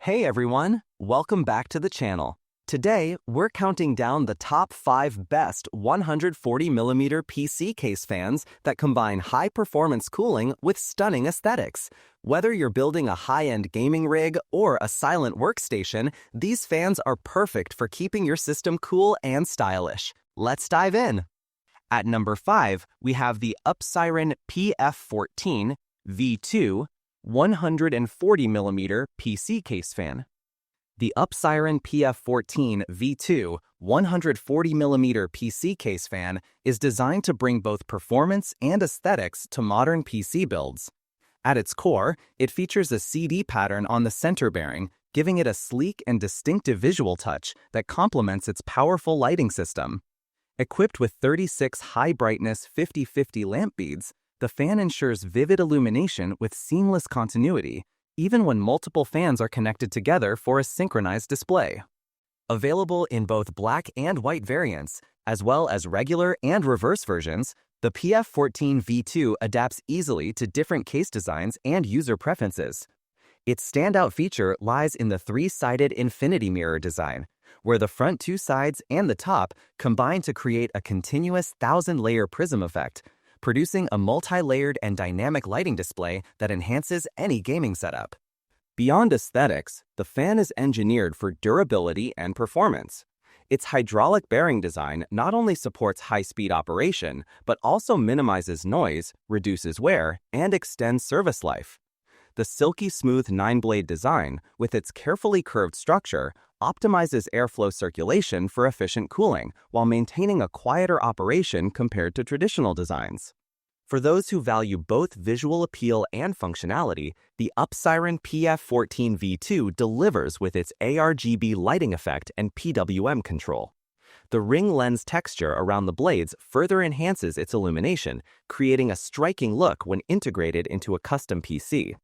Hey everyone, welcome back to the channel. Today, we're counting down the top 5 best 140mm PC case fans that combine high-performance cooling with stunning aesthetics. Whether you're building a high-end gaming rig or a silent workstation, these fans are perfect for keeping your system cool and stylish. Let's dive in. At number 5, we have the Upsiren PF-14 V2 140mm PC case fan. The Upsiren PF-14 V2 140mm PC case fan is designed to bring both performance and aesthetics to modern PC builds. At its core, it features a CD pattern on the center bearing, giving it a sleek and distinctive visual touch that complements its powerful lighting system. Equipped with 36 high-brightness 50/50 lamp beads, the fan ensures vivid illumination with seamless continuity, even when multiple fans are connected together for a synchronized display. Available in both black and white variants, as well as regular and reverse versions, the PF-14 V2 adapts easily to different case designs and user preferences. Its standout feature lies in the 3-sided infinity mirror design, where the front 2 sides and the top combine to create a continuous 1,000-layer prism effect, producing a multi-layered and dynamic lighting display that enhances any gaming setup. Beyond aesthetics, the fan is engineered for durability and performance. Its hydraulic bearing design not only supports high-speed operation, but also minimizes noise, reduces wear, and extends service life. The silky smooth 9-blade design, with its carefully curved structure, optimizes airflow circulation for efficient cooling while maintaining a quieter operation compared to traditional designs. For those who value both visual appeal and functionality, the Upsiren PF-14 V2 delivers with its ARGB lighting effect and PWM control. The ring lens texture around the blades further enhances its illumination, creating a striking look when integrated into a custom PC.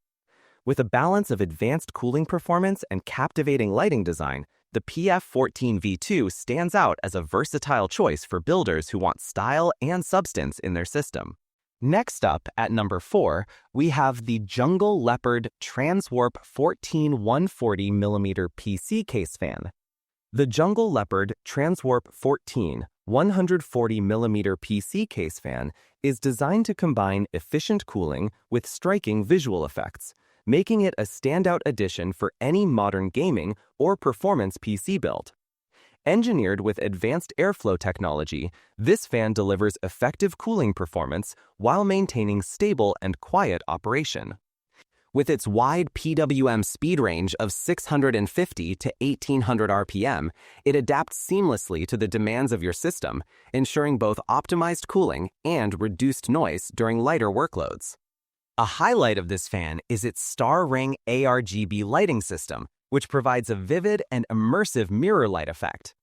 With a balance of advanced cooling performance and captivating lighting design, the PF-14 V2 stands out as a versatile choice for builders who want style and substance in their system. Next up, at number 4, we have the Leopard Transwarp 14 140mm PC case fan. The Leopard Transwarp 14 140mm PC case fan is designed to combine efficient cooling with striking visual effects, making it a standout addition for any modern gaming or performance PC build. Engineered with advanced airflow technology, this fan delivers effective cooling performance while maintaining stable and quiet operation. With its wide PWM speed range of 650 to 1800 RPM, it adapts seamlessly to the demands of your system, ensuring both optimized cooling and reduced noise during lighter workloads. A highlight of this fan is its Star Ring ARGB lighting system, which provides a vivid and immersive mirror light effect.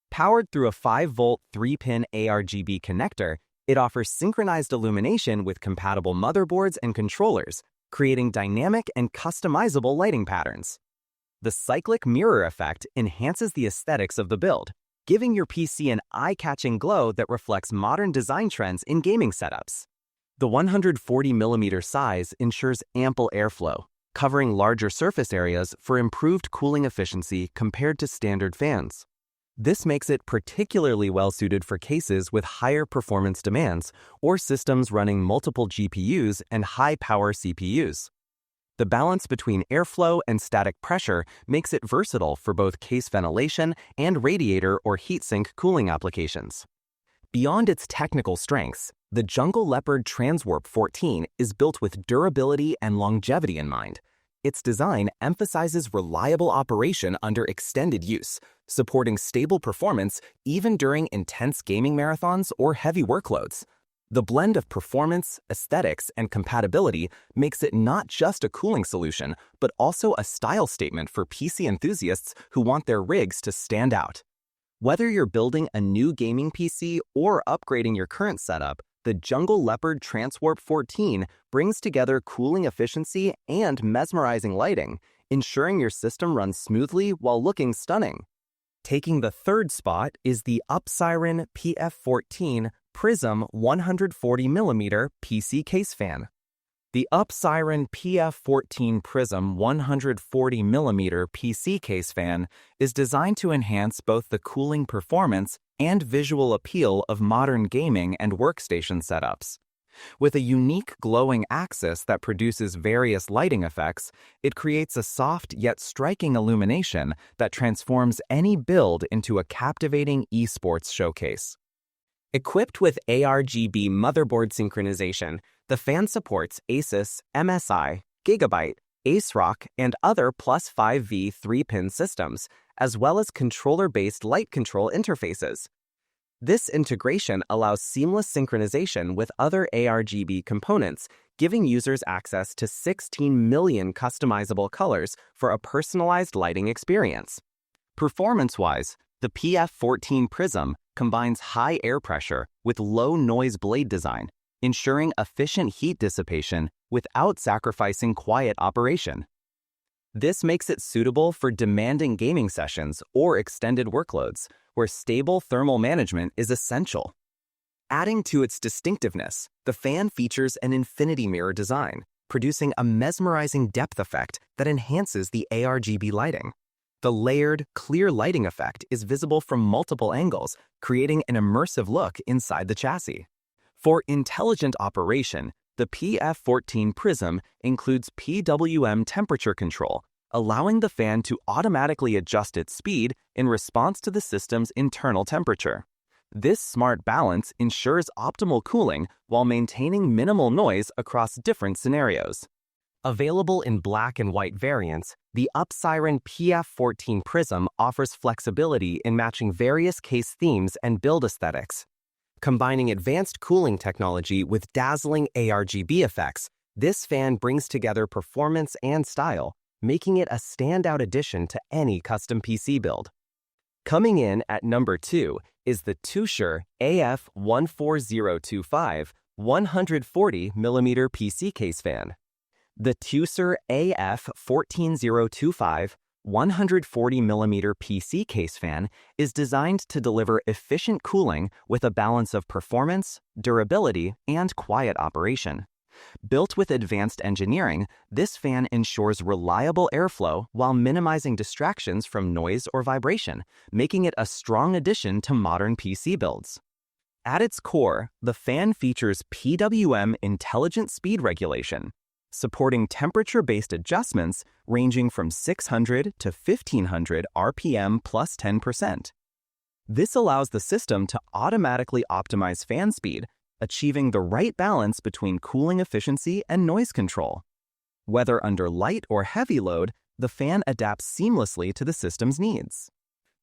Powered through a 5-volt 3-pin ARGB connector, it offers synchronized illumination with compatible motherboards and controllers, creating dynamic and customizable lighting patterns. The cyclic mirror effect enhances the aesthetics of the build, giving your PC an eye-catching glow that reflects modern design trends in gaming setups. The 140mm size ensures ample airflow, covering larger surface areas for improved cooling efficiency compared to standard fans. This makes it particularly well-suited for cases with higher performance demands or systems running multiple GPUs and high-power CPUs. The balance between airflow and static pressure makes it versatile for both case ventilation and radiator or heatsink cooling applications. Beyond its technical strengths, the Leopard Transwarp 14 is built with durability and longevity in mind. Its design emphasizes reliable operation under extended use, supporting stable performance even during intense gaming marathons or heavy workloads. The blend of performance, aesthetics, and compatibility makes it not just a cooling solution, but also a style statement for PC enthusiasts who want their rigs to stand out. Whether you're building a new gaming PC or upgrading your current setup, the Leopard Transwarp 14 brings together cooling efficiency and mesmerizing lighting, ensuring your system runs smoothly while looking stunning. Taking the third spot is the Upsiren PF-14 Prism 140mm PC case fan. The Upsiren PF-14 Prism 140mm PC case fan is designed to enhance both the cooling performance and visual appeal of modern gaming and workstation setups. With a unique glowing axis that produces various lighting effects, it creates a soft yet striking illumination that transforms any build into a captivating esports showcase. Equipped with ARGB motherboard synchronization, the fan supports Asus, MSI, Gigabyte, AceRock, and other plus 5V 3-pin systems, as well as controller-based light control interfaces. This integration allows seamless synchronization with other ARGB components, giving users access to 16 million customizable colors for a personalized lighting experience. Performance-wise, the PF-14 Prism combines high air pressure with low noise blade design, ensuring efficient heat dissipation without sacrificing quiet operation. This makes it suitable for demanding gaming sessions or extended workloads, where stable thermal management is essential. Adding to its distinctiveness, the fan features an infinity mirror design, producing a mesmerizing depth effect that enhances the ARGB lighting. The layered, clear lighting effect is visible from multiple angles, creating an immersive look inside the chassis. For intelligent operation, the PF-14 Prism includes PWM temperature control, allowing the fan to automatically adjust its speed in response to the system's internal temperature. This smart balance ensures optimal cooling while maintaining minimal noise across different scenarios. Available in black and white variants, the Upsiren PF-14 Prism offers flexibility in matching various case themes and build aesthetics. Combining advanced cooling technology with dazzling ARGB effects, this fan brings together performance and style, making it a standout addition to any custom PC build. Coming in at number 2 is the Teucer AF-14025 140mm PC case fan. The Teucer AF-14025 140mm PC case fan is designed to deliver efficient cooling with a balance of performance, durability, and quiet operation. Built with advanced engineering, this fan ensures reliable airflow while minimizing distractions from noise or vibration, making it a strong addition to modern PC builds. At its core, the fan features PWM intelligent speed regulation, supporting temperature-based adjustments ranging from 600 to 1500 RPM plus 10%. This allows the system to automatically optimize fan speed, achieving the right balance between cooling efficiency and noise control. Whether under light or heavy load, the fan adapts seamlessly to the system's needs.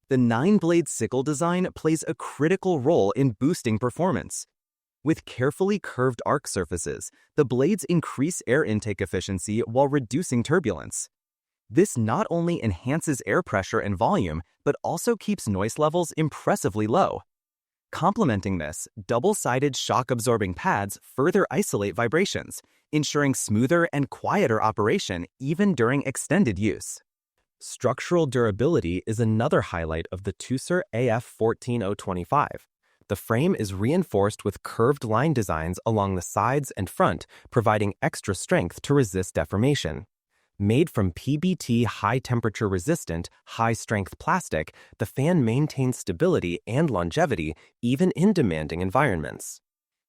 The 9-blade sickle design plays a critical role in boosting performance. With carefully curved arc surfaces, the blades increase air intake efficiency while reducing turbulence. This not only enhances air pressure and volume, but also keeps noise levels impressively low. Complementing this, double-sided shock-absorbing pads further isolate vibrations, ensuring smoother and quieter operation even during extended use. Structural durability is another highlight of the Teucer AF-14025. The frame is reinforced with curved line designs along the sides and front, providing extra strength to resist deformation. Made from PBT high-temperature resistant, high-strength plastic, the fan maintains stability and longevity even in demanding environments.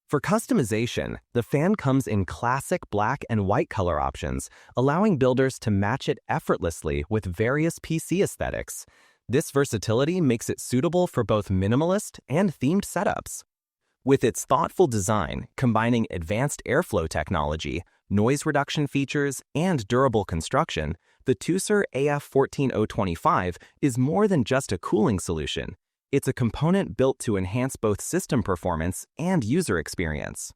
For customization, the fan comes in classic black and white color options, allowing builders to match it effortlessly with various PC aesthetics. This versatility makes it suitable for both minimalist and themed setups. With its thoughtful design, combining advanced airflow technology, noise reduction features, and durable construction, the Teucer AF-14025 is more than just a cooling solution. It's a component built to enhance both system performance and user experience.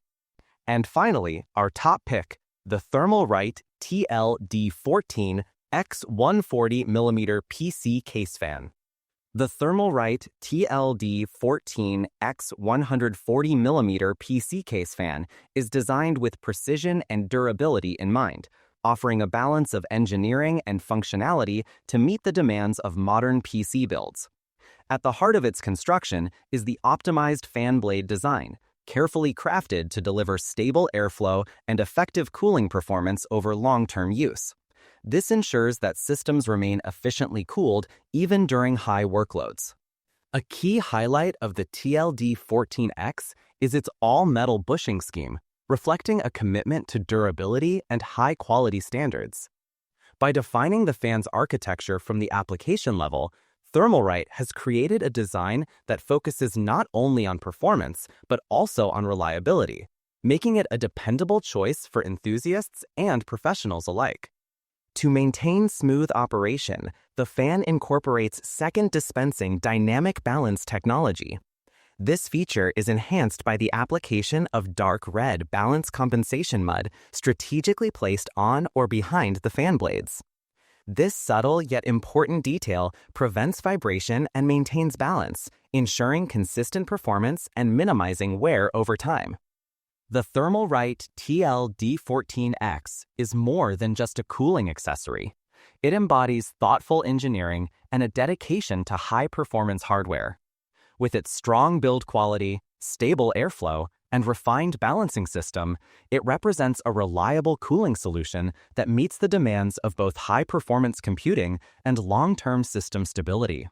And finally, our top pick, the Thermalright TL-D14X 140mm PC case fan. The Thermalright TL-D14X 140mm PC case fan is designed with precision and durability in mind, offering a balance of engineering and functionality to meet the demands of modern PC builds. At the heart of its construction is the optimized fan blade design, carefully crafted to deliver stable airflow and effective cooling performance over long-term use. This ensures that systems remain efficiently cooled even during high workloads. A key highlight of the TL-D14X is its all-metal bushing scheme, reflecting a commitment to durability and high-quality standards. By defining the fan's architecture from the application level, Thermalright has created a design that focuses not only on performance, but also on reliability, making it a dependable choice for enthusiasts and professionals alike. To maintain smooth operation, the fan incorporates second dispensing dynamic balance technology. This feature is enhanced by the application of dark red balance compensation mud strategically placed on or behind the fan blades. This subtle yet important detail prevents vibration and maintains balance, ensuring consistent performance and minimizing wear over time. The Thermalright TL-D14X is more than just a cooling accessory. It embodies thoughtful engineering and a dedication to high-performance hardware. With its strong build quality, stable airflow, and refined balancing system, it represents a reliable cooling solution that meets the demands of both high-performance computing and long-term system stability.